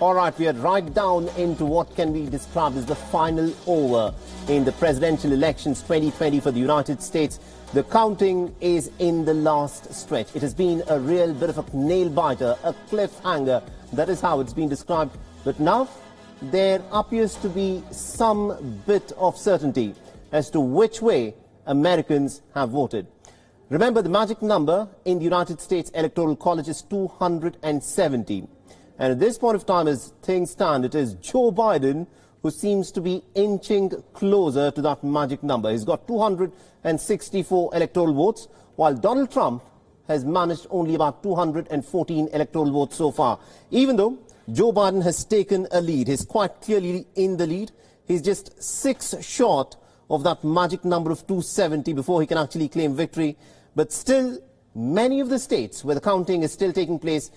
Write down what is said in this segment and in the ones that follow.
All right, we are right down into what can be described as the final over in the presidential elections 2020 for the United States. The counting is in the last stretch. It has been a real bit of a nail-biter, a cliffhanger. That is how it's been described. But now there appears to be some bit of certainty as to which way Americans have voted. Remember, the magic number in the United States Electoral College is 270. And at this point of time, as things stand, it is Joe Biden who seems to be inching closer to that magic number. He's got 264 electoral votes, while Donald Trump has managed only about 214 electoral votes so far. Even though Joe Biden has taken a lead, he's quite clearly in the lead. He's just 6 short of that magic number of 270 before he can actually claim victory. But still, many of the states where the counting is still taking place,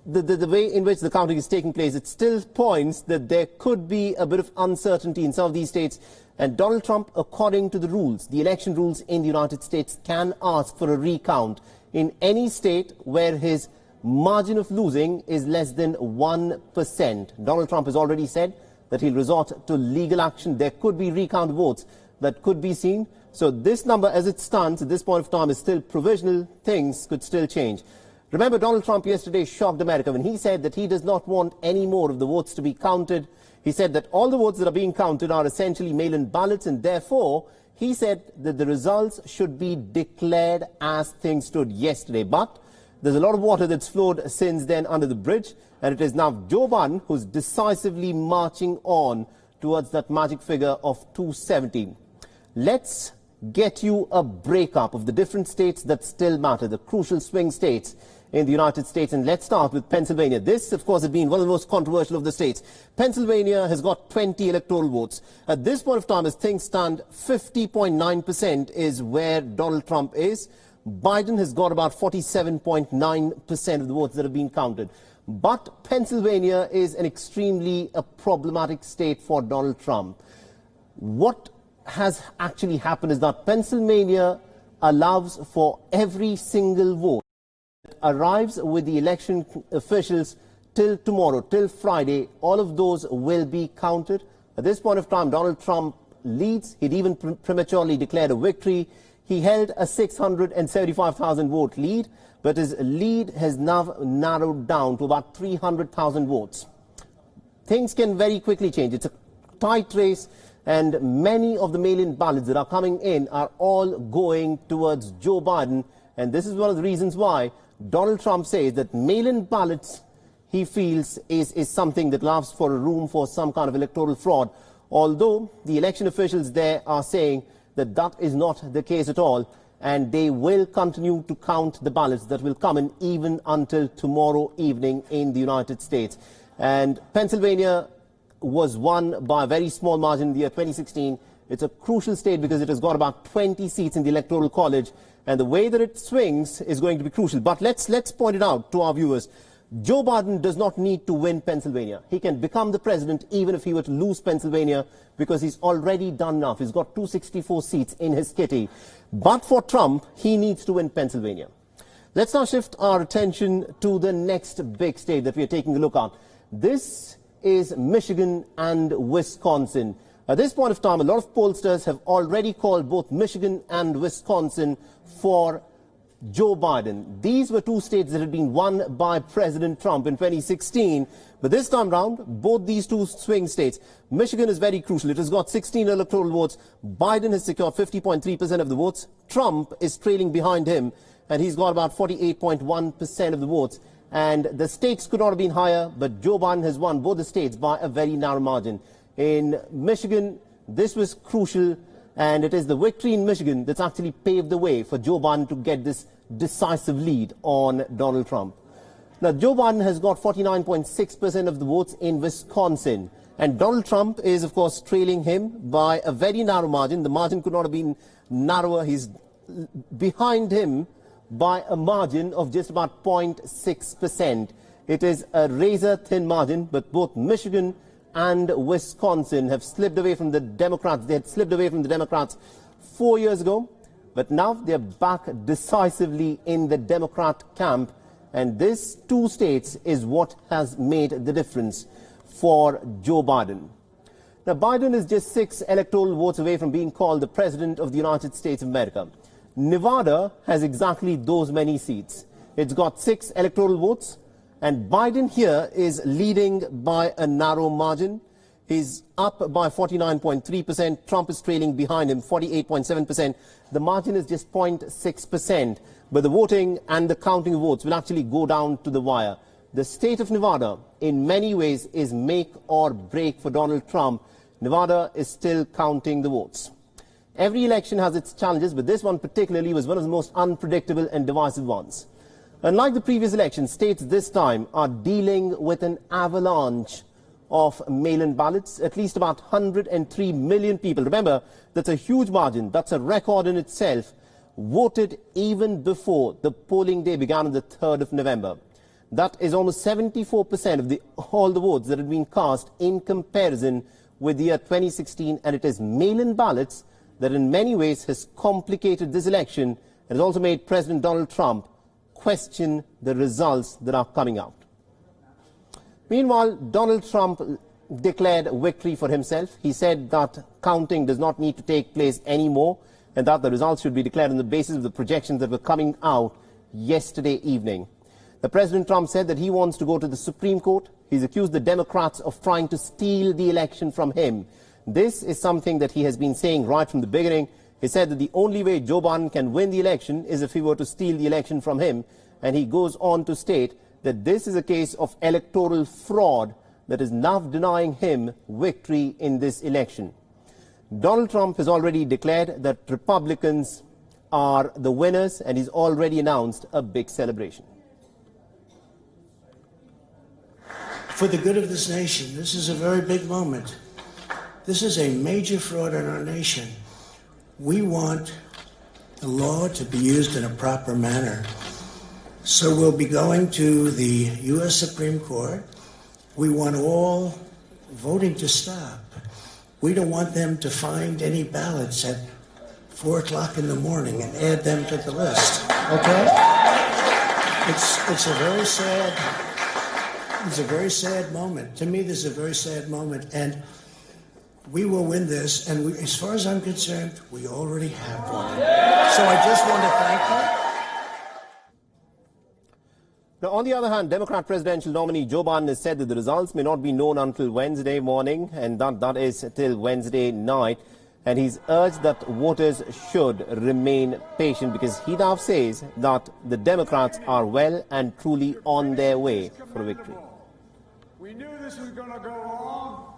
the way in which the counting is taking place, it still points that there could be a bit of uncertainty in some of these states. And Donald Trump, according to the rules, the election rules in the United States, can ask for a recount in any state where his margin of losing is less than 1%. Donald Trump has already said that he'll resort to legal action. There could be recount votes that could be seen. So this number, as it stands at this point of time, is still provisional. Things could still change. Remember, Donald Trump yesterday shocked America when he said that he does not want any more of the votes to be counted. He said that all the votes that are being counted are essentially mail-in ballots, and therefore he said that the results should be declared as things stood yesterday. But there's a lot of water that's flowed since then under the bridge, and it is now Joe Biden who's decisively marching on towards that magic figure of 270. Let's get you a breakup of the different states that still matter, the crucial swing states in the United States. And let's start with Pennsylvania. This, of course, has been one of the most controversial of the states. Pennsylvania has got 20 electoral votes. At this point of time, as things stand, 50.9% is where Donald Trump is. Biden has got about 47.9% of the votes that have been counted. But Pennsylvania is an extremely problematic state for Donald Trump. What has actually happened is that Pennsylvania allows for every single vote that arrives with the election officials till tomorrow, till Friday. All of those will be counted. At this point of time, Donald Trump leads. He'd even prematurely declared a victory. He held a 675,000 vote lead, but his lead has now narrowed down to about 300,000 votes. Things can very quickly change. It's a tight race, and many of the mail-in ballots that are coming in are all going towards Joe Biden. And this is one of the reasons why Donald Trump says that mail-in ballots, he feels, is something that allows for a room for some kind of electoral fraud. Although the election officials there are saying that that is not the case at all, and they will continue to count the ballots that will come in even until tomorrow evening in the United States. And Pennsylvania was won by a very small margin in the year 2016. It's a crucial state because it has got about 20 seats in the Electoral College, and the way that it swings is going to be crucial. But let's point it out to our viewers. Joe Biden does not need to win Pennsylvania. He can become the president even if he were to lose Pennsylvania, because he's already done enough. He's got 264 seats in his kitty. But for Trump, he needs to win Pennsylvania. Let's now shift our attention to the next big state that we are taking a look at. This is Michigan and Wisconsin. At this point of time, a lot of pollsters have already called both Michigan and Wisconsin for Joe Biden. These were two states that had been won by President Trump in 2016. But this time round, both these two swing states, Michigan is very crucial. It has got 16 electoral votes. Biden has secured 50.3% of the votes. Trump is trailing behind him, and he's got about 48.1% of the votes. And the stakes could not have been higher, but Joe Biden has won both the states by a very narrow margin. In Michigan, this was crucial, and it is the victory in Michigan that's actually paved the way for Joe Biden to get this decisive lead on Donald Trump. Now, Joe Biden has got 49.6% of the votes in Wisconsin, and Donald Trump is, of course, trailing him by a very narrow margin. The margin could not have been narrower. He's behind him by a margin of just about 0.6%. It is a razor-thin margin, but both Michigan and Wisconsin have slipped away from the Democrats. They had slipped away from the Democrats 4 years ago, but now they're back decisively in the Democrat camp, And this 2 states is what has made the difference for Joe Biden. Now, Biden is just 6 electoral votes away from being called the President of the United States of America. Nevada has exactly those many seats. It's got 6 electoral votes, and Biden here is leading by a narrow margin. He's up by 49.3%. Trump is trailing behind him, 48.7%. The margin is just 0.6%. But the voting and the counting of votes will actually go down to the wire. The state of Nevada, in many ways, is make or break for Donald Trump. Nevada is still counting the votes. Every election has its challenges, but this one particularly was one of the most unpredictable and divisive ones. Unlike the previous election, states this time are dealing with an avalanche of mail-in ballots. At least about 103 million people, remember, that's a huge margin, that's a record in itself, voted even before the polling day began on the 3rd of November. That is almost 74% of all the votes that had been cast in comparison with the year 2016, and it is mail-in ballots that in many ways has complicated this election and has also made President Donald Trump question the results that are coming out. Meanwhile, Donald Trump declared victory for himself. He said that counting does not need to take place anymore and that the results should be declared on the basis of the projections that were coming out yesterday evening. The President Trump said that he wants to go to the Supreme Court. He's accused the Democrats of trying to steal the election from him. This is something that he has been saying right from the beginning. He said that the only way Joe Biden can win the election is if he were to steal the election from him. And he goes on to state that this is a case of electoral fraud that is now denying him victory in this election. Donald Trump has already declared that Republicans are the winners, and he's already announced a big celebration. For the good of this nation, this is a very big moment. This is a major fraud in our nation. We want the law to be used in a proper manner. So we'll be going to the U.S. Supreme Court. We want all voting to stop. We don't want them to find any ballots at 4 o'clock in the morning and add them to the list. Okay? It's a very sad moment. To me, this is a very sad moment, and we will win this. And as far as I'm concerned, we already have won. So I just want to thank you. Now, on the other hand, Democrat presidential nominee Joe Biden has said that the results may not be known until Wednesday morning, and that is till Wednesday night. And he's urged that voters should remain patient because he now says that the Democrats are well and truly on their way for a victory. We knew this was going to go wrong,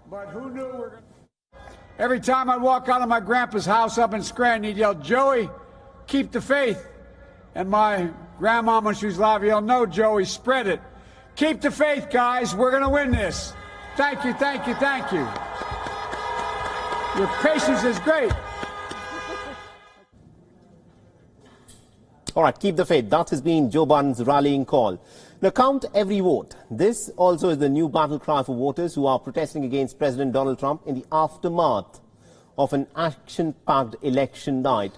but who knew we're going to... Every time I'd walk out of my grandpa's house up in Scranton, he'd yell, "Joey, keep the faith." And my grandma, when she was alive, yelled, "No, Joey, spread it. Keep the faith, guys. We're going to win this." Thank you, thank you, thank you. Your patience is great. All right, keep the faith. That has been Joe Biden's rallying call. Now, count every vote. This also is the new battle cry for voters who are protesting against President Donald Trump in the aftermath of an action-packed election night.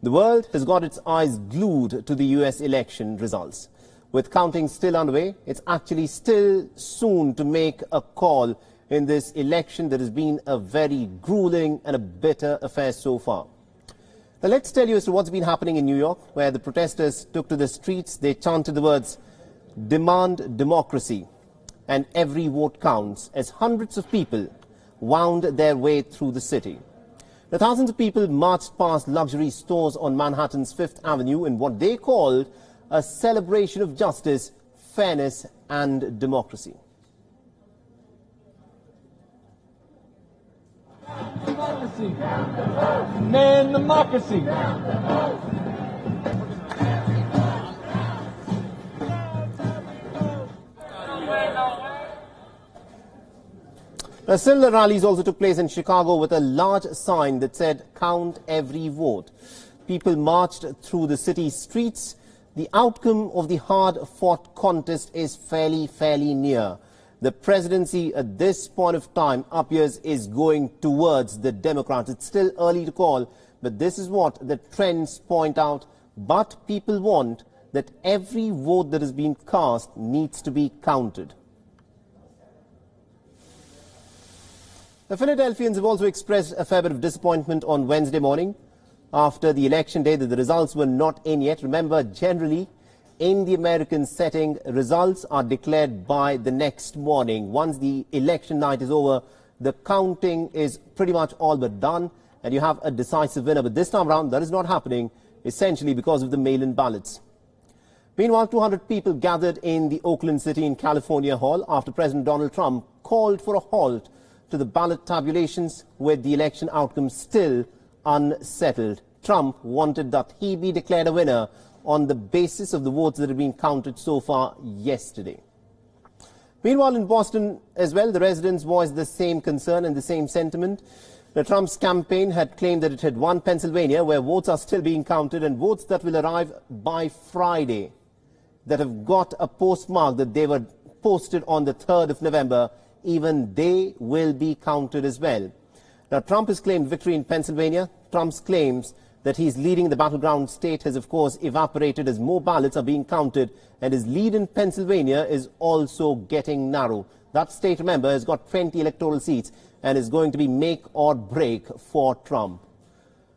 The world has got its eyes glued to the U.S. election results. With counting still underway, it's actually still soon to make a call in this election that has been a very grueling and a bitter affair so far. Now, let's tell you as to what's been happening in New York, where the protesters took to the streets. They chanted the words, "Demand democracy," and every vote counts, as hundreds of people wound their way through the city. Now, thousands of people marched past luxury stores on Manhattan's Fifth Avenue in what they called a celebration of justice, fairness, and democracy. Democracy. Man, democracy. Now, similar rallies also took place in Chicago with a large sign that said, "Count every vote." People marched through the city streets. The outcome of the hard-fought contest is fairly near. The presidency at this point of time appears is going towards the Democrats. It's still early to call, but this is what the trends point out. But people want that every vote that has been cast needs to be counted. The Philadelphians have also expressed a fair bit of disappointment on Wednesday morning after the election day that the results were not in yet. Remember, generally, in the American setting, results are declared by the next morning. Once the election night is over, the counting is pretty much all but done, and you have a decisive winner. But this time around, that is not happening, essentially because of the mail-in ballots. Meanwhile, 200 people gathered in the Oakland City in California Hall after President Donald Trump called for a halt to the ballot tabulations, with the election outcome still unsettled. Trump wanted that he be declared a winner on the basis of the votes that have been counted so far yesterday. Meanwhile, in Boston as well, the residents voiced the same concern and the same sentiment. The Trump's campaign had claimed that it had won Pennsylvania, where votes are still being counted, and votes that will arrive by Friday that have got a postmark that they were posted on the 3rd of November, even they will be counted as well. Now, Trump has claimed victory in Pennsylvania. Trump's claims that he's leading the battleground state has, of course, evaporated as more ballots are being counted, and his lead in Pennsylvania is also getting narrow. That state, remember, has got 20 electoral seats and is going to be make or break for Trump.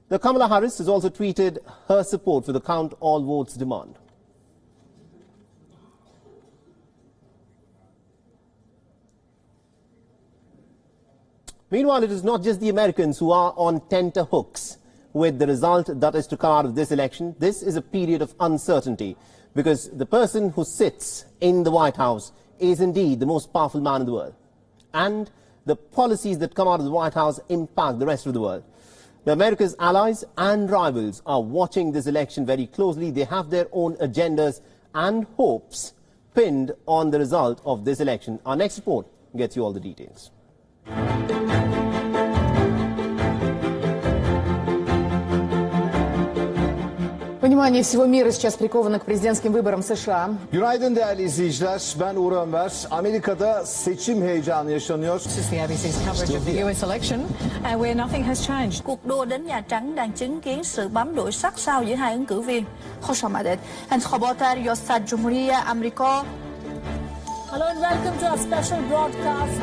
The Kamala Harris has also tweeted her support for the count all votes demand. Meanwhile, it is not just the Americans who are on tenterhooks with the result that is to come out of this election. This is a period of uncertainty because the person who sits in the White House is indeed the most powerful man in the world. And the policies that come out of the White House impact the rest of the world. Now, America's allies and rivals are watching this election very closely. They have their own agendas and hopes pinned on the result of this election. Our next report gets you all the details. Внимание всего мира сейчас приковано к президентским выборам США. Günaydın değerli izleyiciler. Ben Uğur Ömer. Amerika'da seçim heyecanı yaşanıyor. This is the ABC's coverage of the US election, where nothing has changed. Cuộc đua đến Nhà Trắng đang chứng kiến sự bám đuổi sát sao giữa hai ứng cử viên. خوش آمدید. انتخابات ریاست جمهوری آمریکا. Hello and welcome to our special broadcast.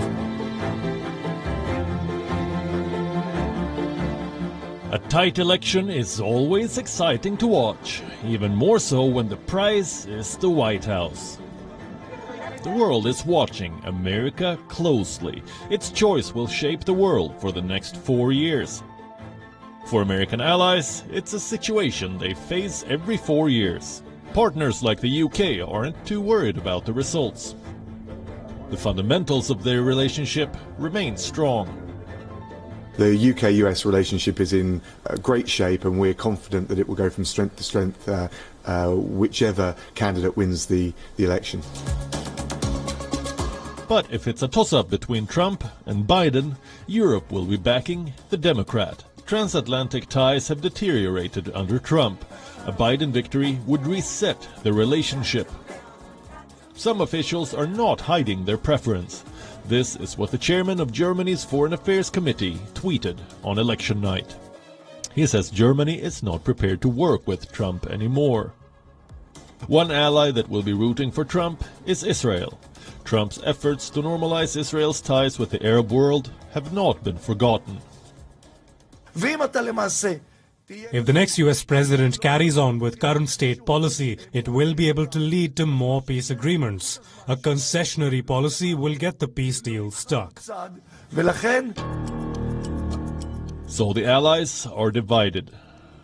A tight election is always exciting to watch, even more so when the prize is the White House. The world is watching America closely. Its choice will shape the world for the next 4 years. For American allies, it's a situation they face every 4 years. Partners like the UK aren't too worried about the results. The fundamentals of their relationship remain strong. The UK-US relationship is in great shape, and we're confident that it will go from strength to strength whichever candidate wins the election. But if it's a toss-up between Trump and Biden, Europe will be backing the Democrat. Transatlantic ties have deteriorated under Trump. A Biden victory would reset the relationship. Some officials are not hiding their preference. This is what the chairman of Germany's Foreign Affairs Committee tweeted on election night. He says Germany is not prepared to work with Trump anymore. One ally that will be rooting for Trump is Israel. Trump's efforts to normalize Israel's ties with the Arab world have not been forgotten. If the next US president carries on with current state policy, it will be able to lead to more peace agreements. A concessionary policy will get the peace deal stuck. So the allies are divided.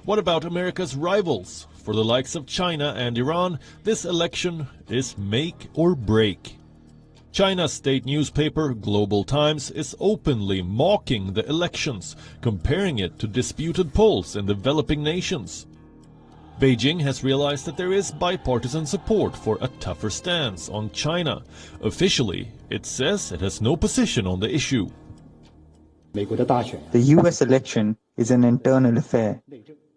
What about America's rivals? For the likes of China and Iran, this election is make or break. China's state newspaper, Global Times, is openly mocking the elections, comparing it to disputed polls in developing nations. Beijing has realized that there is bipartisan support for a tougher stance on China. Officially, it says it has no position on the issue. The US election is an internal affair.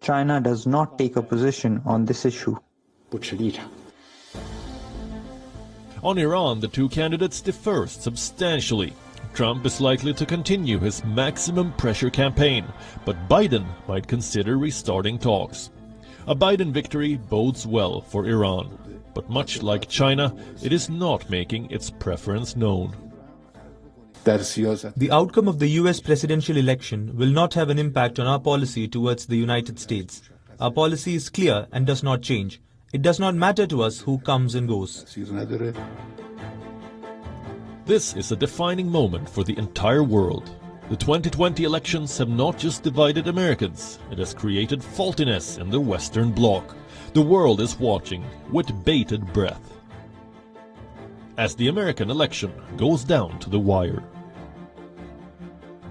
China does not take a position on this issue. On Iran, the two candidates differ substantially. Trump is likely to continue his maximum pressure campaign, but Biden might consider restarting talks. A Biden victory bodes well for Iran, but much like China, it is not making its preference known. The outcome of the US presidential election will not have an impact on our policy towards the United States. Our policy is clear and does not change. It does not matter to us who comes and goes. This is a defining moment for the entire world. The 2020 elections have not just divided Americans, it has created faultiness in the Western Bloc. The world is watching with bated breath as the American election goes down to the wire.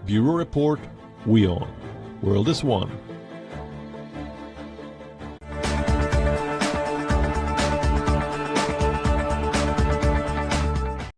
Bureau Report, WION. World is One.